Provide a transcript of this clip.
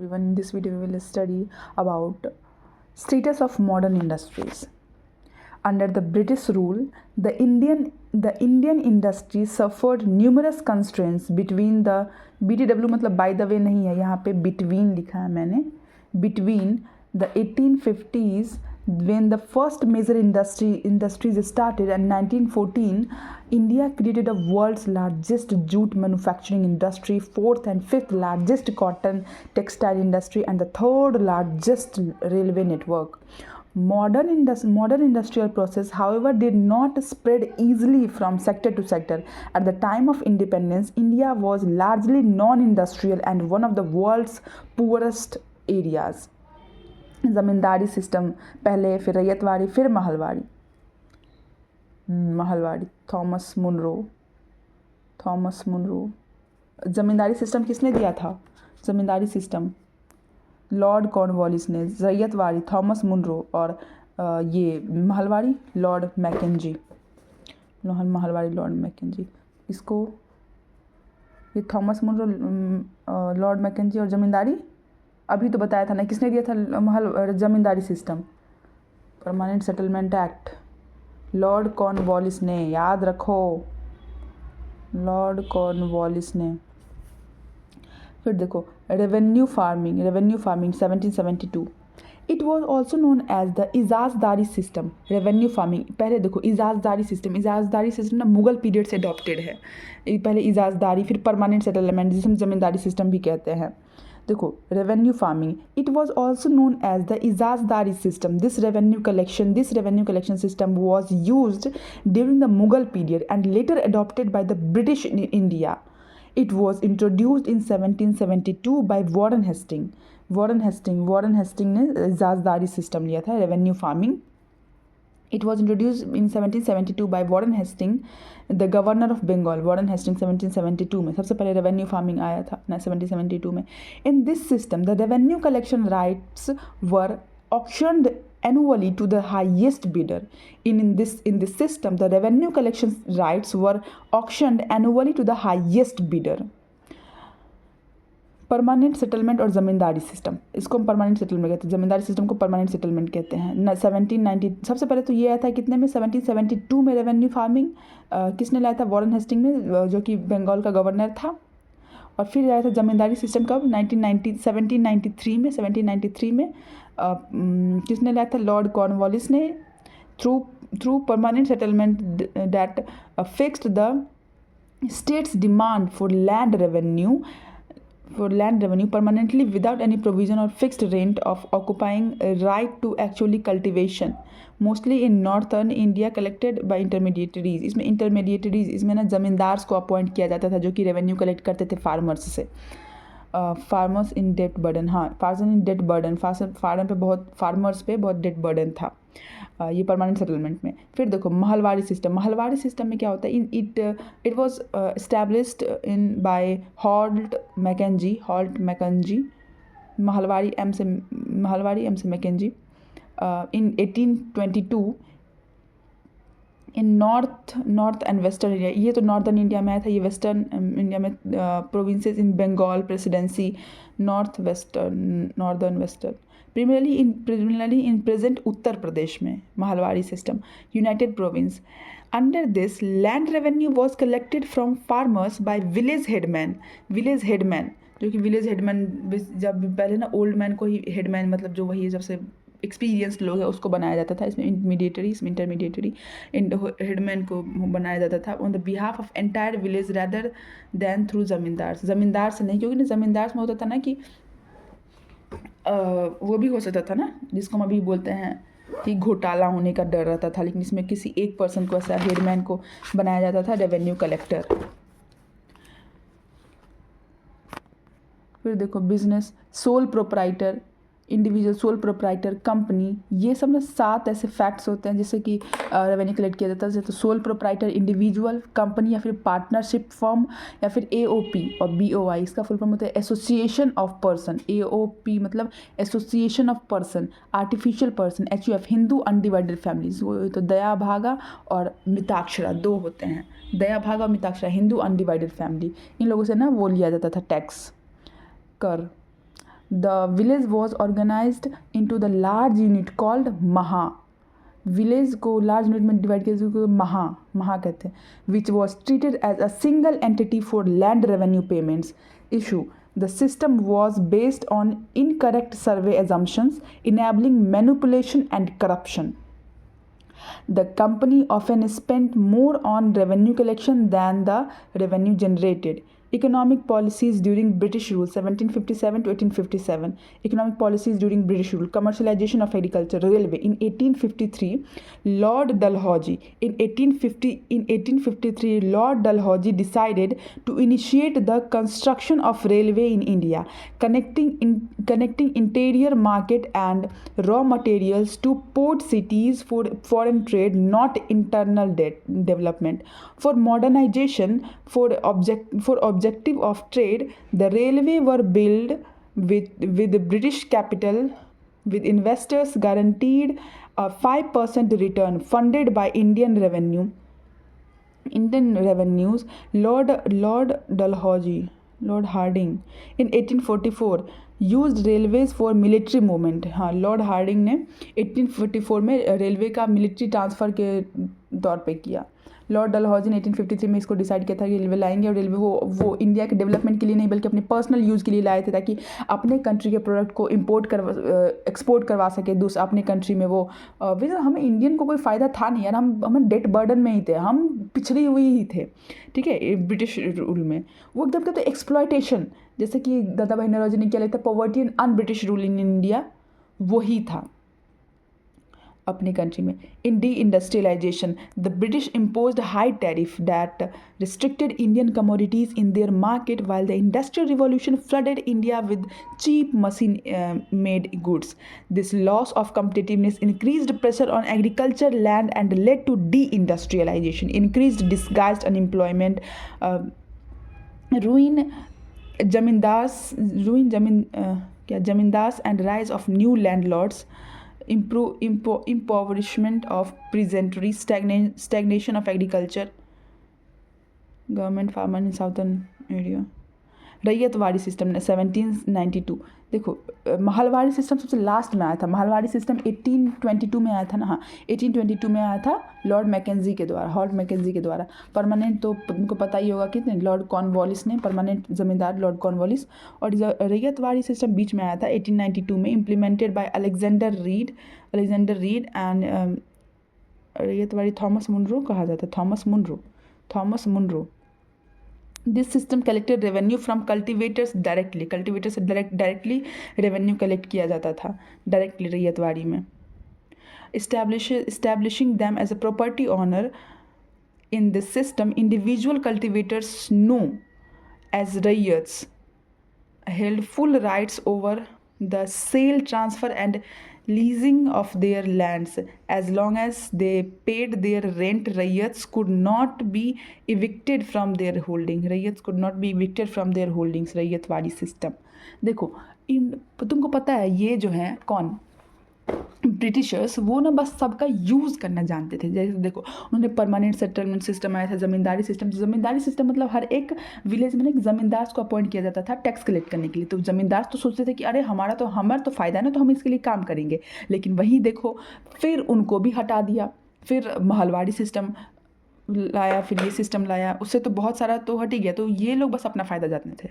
everyone. In this video we will study about status of modern industries. Under the British rule, the Indian industry suffered numerous constraints between the BTW मतलब by the way नहीं है, यहाँ पे between लिखा है मैंने, between the 1850s when the first major industries started, and 1914 India created the world's largest jute manufacturing industry, fourth and fifth largest cotton textile industry, and the third largest railway network. Modern industrial process, however, did not spread easily from sector to sector. At the time of independence, India was largely non-industrial and one of the world's poorest areas. ज़मींदारी system पहले, फिर रैयतवाड़ी, फिर महलवाड़ी. Thomas Munro. ज़मींदारी system किसने दिया था? ज़मींदारी सिस्टम लॉर्ड कॉर्नवालिस ने, रैयतवाड़ी थॉमस मुनरो, और ये महलवाड़ी लॉर्ड मैकेंजी. इसको ये थॉमस मुनरो, लॉर्ड मैकेंजी, और ज़मींदारी अभी तो बताया था ना किसने दिया था ज़मींदारी system. Permanent settlement act Lord Cornwallis ने, याद रखो, लॉर्ड कॉर्नवालिस ने. फिर देखो revenue farming 1772. It was also known as the इजाजदारी system. Revenue farming, पहले देखो इजाजदारी सिस्टम ना मुगल पीरियड से अडॉप्टेड है. पहले इजाजदारी, फिर परमानेंट सेटलमेंट जिसे हम ज़मींदारी सिस्टम भी कहते हैं. देखो revenue farming, it was also known as the इजाजदारी system. This revenue collection system was used during the Mughal period and later adopted by the British in India. It was introduced in 1772 by Warren Hastings. Warren Hastings ने इजाजदारी system लिया था, revenue farming. It was introduced in 1772 by Warren Hastings, the governor of Bengal. Warren Hastings 1772 में सबसे पहले revenue farming आया था 1772 में. In this system, the revenue collection rights were auctioned annually to the highest bidder. In this system, the revenue collection rights were auctioned annually to the highest bidder. Permanent settlement और ज़मींदारी system, इसको हम permanent settlement कहते हैं, ज़मींदारी system को permanent settlement कहते हैं. 1790 सबसे पहले तो ये आया था कितने में, 1772 में रेवेन्यू फार्मिंग किसने लाया था? वॉरेन हेस्टिंग ने, जो कि बंगाल का गवर्नर था. और फिर आया था ज़मींदारी सिस्टम कब? 1793 में किसने लाया था? लॉर्ड कॉर्नवालिस ने. Through permanent settlement that fixed the states demand for land revenue permanently without any provision or fixed rent of occupying right to actually cultivation, mostly in northern India collected by intermediaries. इसमें ना ज़मींदार्स को appoint किया जाता था जो कि revenue collect करते थे फार्मर्स से. Farmers in debt burden, farmers पे बहुत डेट बर्डन था ये परमानेंट सेटलमेंट में. फिर देखो महलवाड़ी सिस्टम में क्या होता है? It was established in by Holt Mackenzie. Mahalwari एम से Mackenzie in 1822 in north and western India. ये तो नॉर्थर्न इंडिया में आया था, ये वेस्टर्न इंडिया में provinces in Bengal presidency, northern western. Primarily in present Uttar Pradesh में Mahalwari system, united province. Under this land revenue was collected from farmers by village headman, जो कि विलेज हेडमैन जब पहले ना ओल्ड मैन को ही हेडमैन मतलब जो वही सबसे एक्सपीरियंस्ड लोग है उसको बनाया जाता था. इसमें इंटरमीडिएटरी हेडमैन को बनाया जाता था on the behalf of entire village rather than through ज़मींदार से नहीं, क्योंकि ना ज़मींदार में होता था ना कि वो भी हो सकता था ना जिसको हम अभी बोलते हैं कि घोटाला होने का डर रहता था, लेकिन इसमें किसी एक पर्सन को ऐसा हेडमैन को बनाया जाता था रेवेन्यू कलेक्टर. फिर देखो बिजनेस, सोल प्रोप्राइटर कंपनी, ये सब ना 7 ऐसे फैक्ट्स होते हैं जिससे कि रेवेन्यू कलेक्ट किया जाता है. तो सोल प्रोप्राइटर इंडिविजुअल, कंपनी या फिर पार्टनरशिप फर्म, या फिर AOP और BOI, इसका फुल फॉर्म होता है एसोसिएशन ऑफ पर्सन. AOP मतलब association of person, artificial person. HUF Hindu undivided families. वो तो दया भागा और मिताक्षरा 2 होते हैं. दया भागा और मिताक्षरा हिंदू अनडिवाइडेड फैमिली, इन लोगों से ना वो लिया जाता था टैक्स, कर. The village was organized into the large unit called Maha. Village को लार्ज यूनिट में डिवाइड किया जिसको महा कहते हैं, which was treated as a single entity for land revenue payments issue. The system was based on incorrect survey assumptions enabling manipulation and corruption. The company often spent more on revenue collection than the revenue generated. Economic policies during British rule 1757 to 1857. Economic policies during British rule. Commercialization of agriculture. Railway. In 1853, Lord Dalhousie. In 1853, Lord Dalhousie decided to initiate the construction of railway in India, connecting interior market and raw materials to port cities for foreign trade, not internal development. For modernization, for objective of trade, the railway were built with British capital, with investors guaranteed a 5% return, funded by Indian revenues. Lord Harding in 1844 used railways for military movement. हाँ, Lord Hardinge ने 1844 में railway का military transfer के तौर पे किया. Lord Dalhousie ने 1853 में इसको डिसाइड किया था कि रेलवे लाएंगे, और रेलवे वो इंडिया के डेवलपमेंट के लिए नहीं बल्कि अपने पर्सनल यूज़ के लिए लाए थे, ताकि अपने कंट्री के प्रोडक्ट को एक्सपोर्ट करवा सके दूसरा अपने कंट्री में. वो हमें इंडियन को कोई फ़ायदा था नहीं यार, हम डेट बर्डन में ही थे, हम पिछड़ी हुई ही थे, ठीक है, ब्रिटिश रूल में. वो एकदम कहते एक्सप्लॉयटेशन, जैसे कि दादा भाई नौरोजी ने क्या लिखा था, poverty and un British rule in India, वही था अपनी कंट्री में. In deindustrialization, the British imposed high tariff that restricted Indian commodities in their market, while the industrial revolution flooded India with cheap machine made goods. This loss of competitiveness increased pressure on agriculture land and led to de-industrialization, increased disguised unemployment, zamindars and rise of new landlords, impoverishment of peasantry, stagnation of agriculture, government farmer in southern area. Ryotwari system 1792. देखो, Mahalwari system सबसे last में आया था. Mahalwari system 1822 में आया था ना. हाँ, 1822 में आया था लॉर्ड मैकेंजी के द्वारा. परमानेंट तो तुमको पता ही होगा कि लॉर्ड कॉर्नवालिस ने, परमानेंट ज़मींदार लॉर्ड कॉर्नवालिस. और रैयतवाड़ी सिस्टम बीच में आया था 1892 में, implemented by Alexander Read and Ryotwari Thomas Munro कहा जाता है, Thomas Munro. This system collected revenue from cultivators directly. Cultivator से डायरेक्टली रेवेन्यू कलेक्ट किया जाता था डायरेक्टली रैयतवाड़ी में. establishing them as a property owner. In this system, individual cultivators known as rayyats held full rights over the sale, transfer and leasing of their lands. As long as they paid their rent, rayyats could not be evicted from their holdings. Ryotwari system. देखो, तुमको पता है ये जो है कौन, Britishers, वो ना बस सबका यूज़ करना जानते थे. जैसे देखो, उन्होंने परमानेंट सेटलमेंट सिस्टम आया था, ज़मींदारी सिस्टम मतलब हर एक विलेज में एक ज़मींदार को अपॉइंट किया जाता था टैक्स कलेक्ट करने के लिए. तो ज़मींदार तो सोचते थे कि अरे हमारा तो फ़ायदा है ना, तो हम इसके लिए काम करेंगे. लेकिन वहीं देखो, फिर उनको भी हटा दिया, फिर महलवाड़ी सिस्टम लाया, फिर ये सिस्टम लाया, उससे तो बहुत सारा तो हट ही गया. तो ये लोग बस अपना फ़ायदा जानते थे.